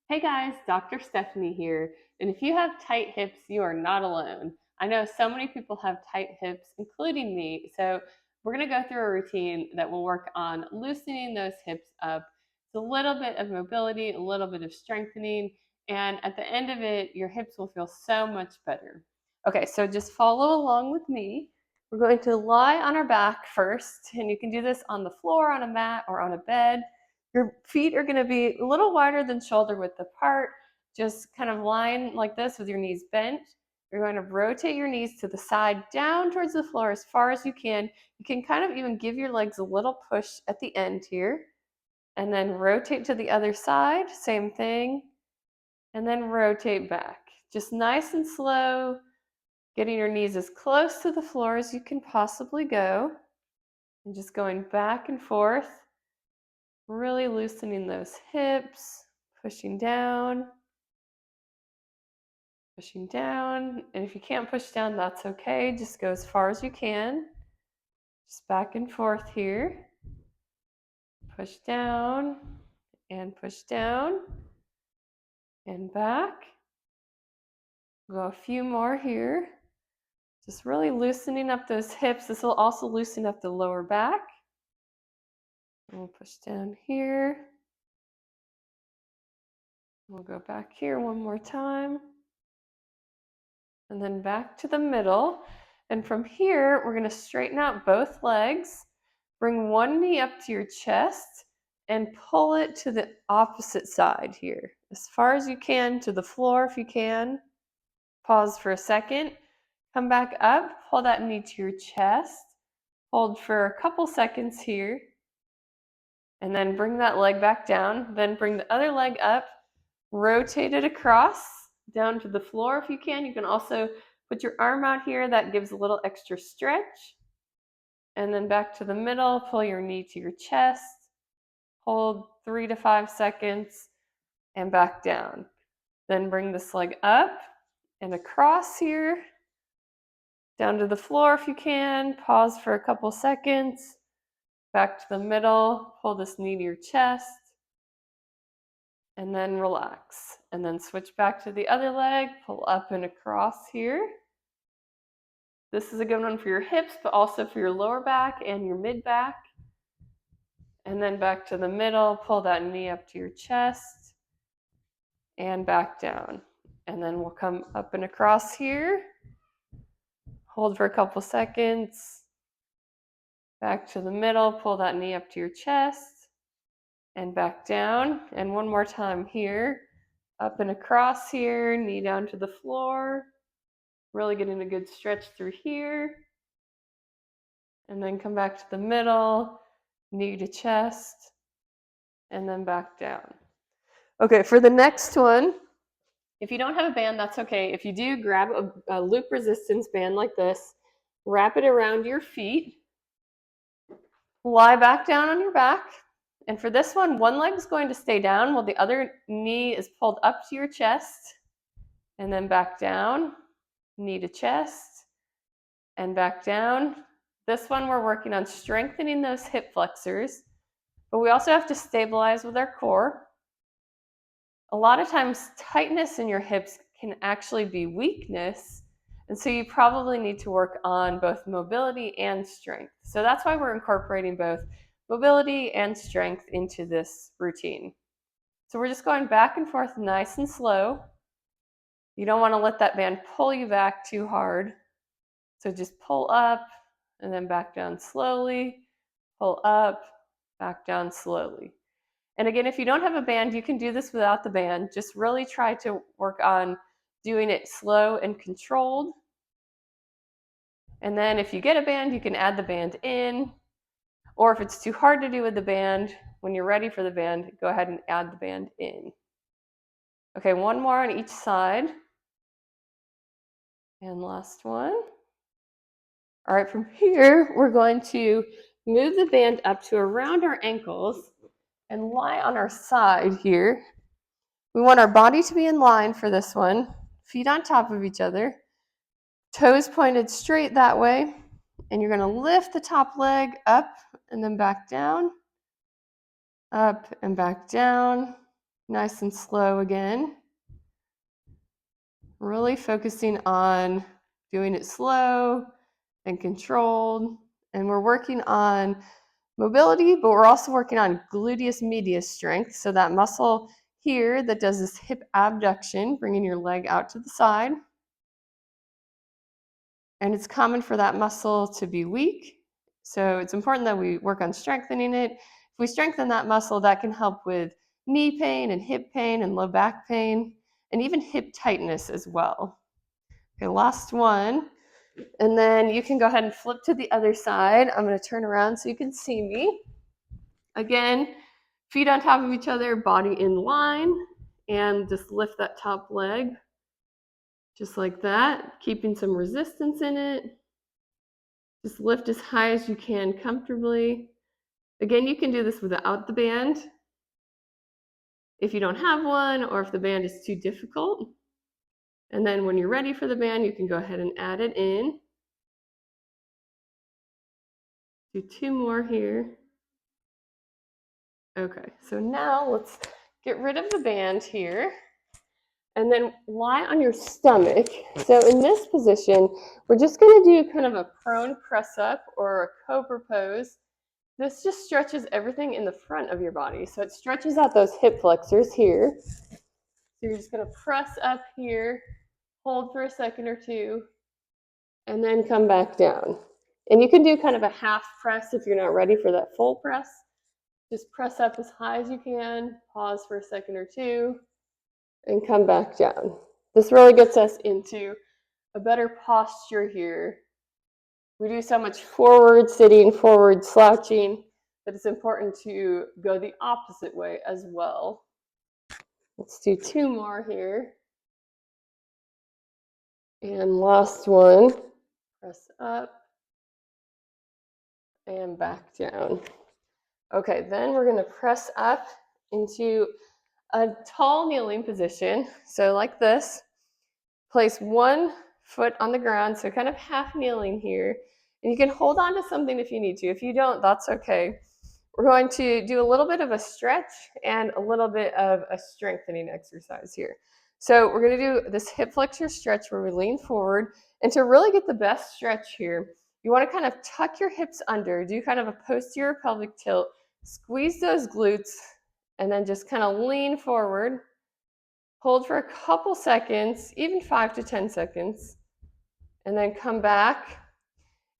Hey guys, Dr. Stephanie here. And if you have tight hips, you are not alone. I know so many people have tight hips, including me. So we're going to go through a routine that will work on loosening those hips up. It's a little bit of mobility, a little bit of strengthening, and at the end of it, your hips will feel so much better. Okay, so just follow along with me. We're going to lie on our back first, and you can do this on the floor, on a mat, or on a bed. Your feet are going to be a little wider than shoulder width apart. Just kind of lying like this with your knees bent. You're going to rotate your knees to the side, down towards the floor as far as you can. You can kind of even give your legs a little push at the end here. And then rotate to the other side, same thing. And then rotate back. Just nice and slow, getting your knees as close to the floor as you can possibly go. And just going back and forth. Really loosening those hips, pushing down, and if you can't push down, that's okay. Just go as far as you can. Just back and forth here. Push down, and back. Go a few more here. Just really loosening up those hips. This will also loosen up the lower back. And we'll push down here. We'll go back here one more time. And then back to the middle. And from here, we're going to straighten out both legs. Bring one knee up to your chest and pull it to the opposite side here. As far as you can to the floor if you can. Pause for a second. Come back up. Pull that knee to your chest. Hold for a couple seconds here. And then bring that leg back down. Then bring the other leg up. Rotate it across down to the floor if you can. You can also put your arm out here. That gives a little extra stretch. And then back to the middle. Pull your knee to your chest. Hold 3 to 5 seconds and back down. Then bring this leg up and across here. Down to the floor if you can. Pause for a couple seconds. Back to the middle. Pull this knee to your chest. And then relax. And then switch back to the other leg. Pull up and across here. This is a good one for your hips, but also for your lower back and your mid back. And then back to the middle. Pull that knee up to your chest. And back down. And then we'll come up and across here. Hold for a couple seconds. Back to the middle. Pull that knee up to your chest. And back down. And one more time here. Up and across here. Knee down to the floor. Really getting a good stretch through here. And then come back to the middle. Knee to chest. And then back down. Okay, for the next one, if you don't have a band, that's okay. If you do, grab a loop resistance band like this. Wrap it around your feet. Lie back down on your back. And for this one leg is going to stay down while the other knee is pulled up to your chest. And then back down, knee to chest, and back down. This one we're working on strengthening those hip flexors, but we also have to stabilize with our core. A lot of times tightness in your hips can actually be weakness. And so you probably need to work on both mobility and strength. So that's why we're incorporating both mobility and strength into this routine. So we're just going back and forth nice and slow. You don't want to let that band pull you back too hard. So just pull up and then back down slowly. Pull up, back down slowly. And again, if you don't have a band, you can do this without the band. Just really try to work on doing it slow and controlled. And then if you get a band, you can add the band in. Or if it's too hard to do with the band, when you're ready for the band, go ahead and add the band in. Okay, one more on each side. And last one. All right, from here, we're going to move the band up to around our ankles and lie on our side here. We want our body to be in line for this one. Feet on top of each other. Toes pointed straight that way. And you're going to lift the top leg up and then back down. Up and back down. Nice and slow again. Really focusing on doing it slow and controlled. And we're working on mobility, but we're also working on gluteus medius strength. So that muscle here that does this hip abduction, bringing your leg out to the side. And it's common for that muscle to be weak. So it's important that we work on strengthening it. If we strengthen that muscle, that can help with knee pain and hip pain and low back pain, and even hip tightness as well. Okay, last one. And then you can go ahead and flip to the other side. I'm going to turn around so you can see me. Again, feet on top of each other, body in line, and just lift that top leg just like that, keeping some resistance in it. Just lift as high as you can comfortably. Again, you can do this without the band if you don't have one or if the band is too difficult. And then when you're ready for the band, you can go ahead and add it in. Do 2 more here. Okay, so now let's get rid of the band here. And then lie on your stomach. So in this position, we're just going to do kind of a prone press up or a cobra pose. This just stretches everything in the front of your body. So it stretches out those hip flexors here. So you're just going to press up here, hold for a second or two, and then come back down. And you can do kind of a half press if you're not ready for that full press. Just press up as high as you can, pause for a second or two, and come back down. This really gets us into a better posture here. We do so much forward sitting, forward slouching, that it's important to go the opposite way as well. Let's do 2 more here. And last one, press up and back down. Okay, then we're gonna press up into a tall kneeling position. So like this, place one foot on the ground, so kind of half kneeling here. And you can hold on to something if you need to. If you don't, that's okay. We're going to do a little bit of a stretch and a little bit of a strengthening exercise here. So we're going to do this hip flexor stretch where we lean forward. And to really get the best stretch here, you want to kind of tuck your hips under, do kind of a posterior pelvic tilt, squeeze those glutes, and then just kind of lean forward. Hold for a couple seconds, even 5 to 10 seconds, and then come back.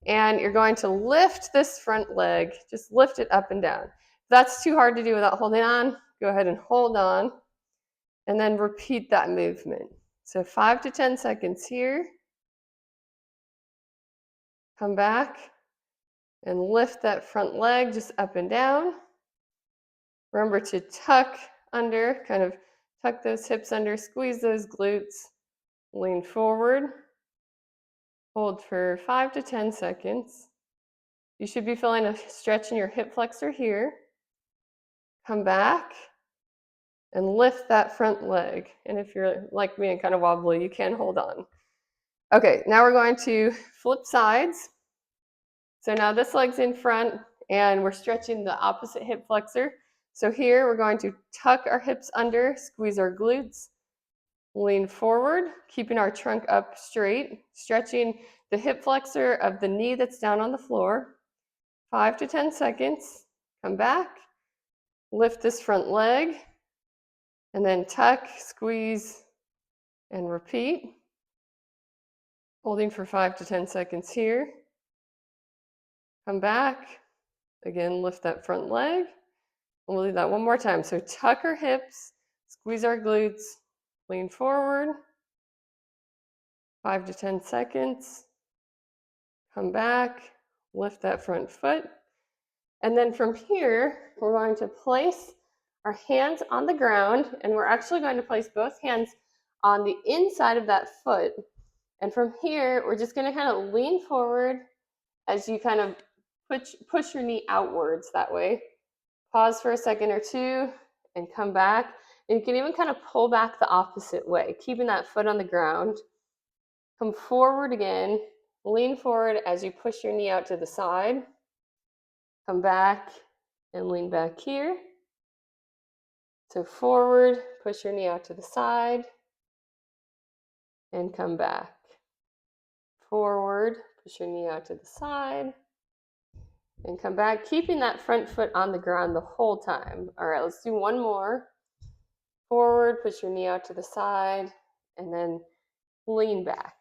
And you're going to lift this front leg, just lift it up and down. If that's too hard to do without holding on, go ahead and hold on, and then repeat that movement. So 5 to 10 seconds here. Come back and lift that front leg just up and down. Remember to tuck under, kind of tuck those hips under, squeeze those glutes, lean forward. Hold for 5 to 10 seconds. You should be feeling a stretch in your hip flexor here. Come back and lift that front leg. And if you're like me and kind of wobbly, you can hold on. Okay, now we're going to flip sides. So now this leg's in front and we're stretching the opposite hip flexor. So here we're going to tuck our hips under, squeeze our glutes, lean forward, keeping our trunk up straight, stretching the hip flexor of the knee that's down on the floor. 5 to 10 seconds. Come back, lift this front leg, and then tuck, squeeze, and repeat. Holding for 5 to 10 seconds here. Come back. Again, lift that front leg. And we'll do that one more time. So tuck our hips, squeeze our glutes, lean forward. 5 to 10 seconds. Come back, lift that front foot. And then from here, we're going to place our hands on the ground, and we're actually going to place both hands on the inside of that foot. And from here, we're just going to kind of lean forward as you kind of push your knee outwards that way. Pause for a second or two and come back. And you can even kind of pull back the opposite way, keeping that foot on the ground. Come forward again, lean forward as you push your knee out to the side. Come back and lean back here. So forward, push your knee out to the side, and come back. Forward, push your knee out to the side, and come back, keeping that front foot on the ground the whole time. All right, let's do one more. Forward, push your knee out to the side, and then lean back.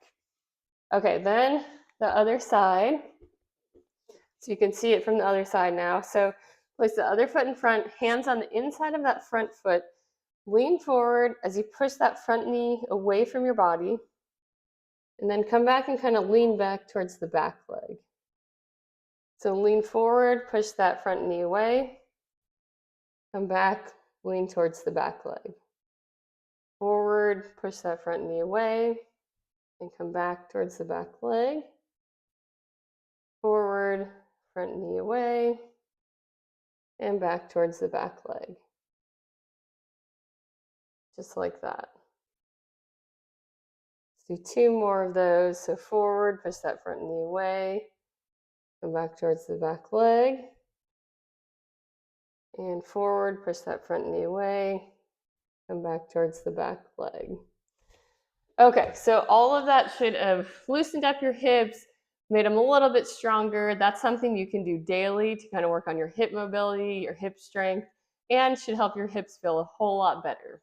Okay, then the other side. So you can see it from the other side now. So place the other foot in front, hands on the inside of that front foot. Lean forward as you push that front knee away from your body. And then come back and kind of lean back towards the back leg. So lean forward, push that front knee away. Come back, lean towards the back leg. Forward, push that front knee away. And come back towards the back leg. Forward, front knee away. And back towards the back leg. Just like that. Let's do two more of those. So forward, push that front knee away. Come back towards the back leg. And forward, push that front knee away. Come back towards the back leg. Okay, so all of that should have loosened up your hips, made them a little bit stronger. That's something you can do daily to kind of work on your hip mobility, your hip strength, and should help your hips feel a whole lot better.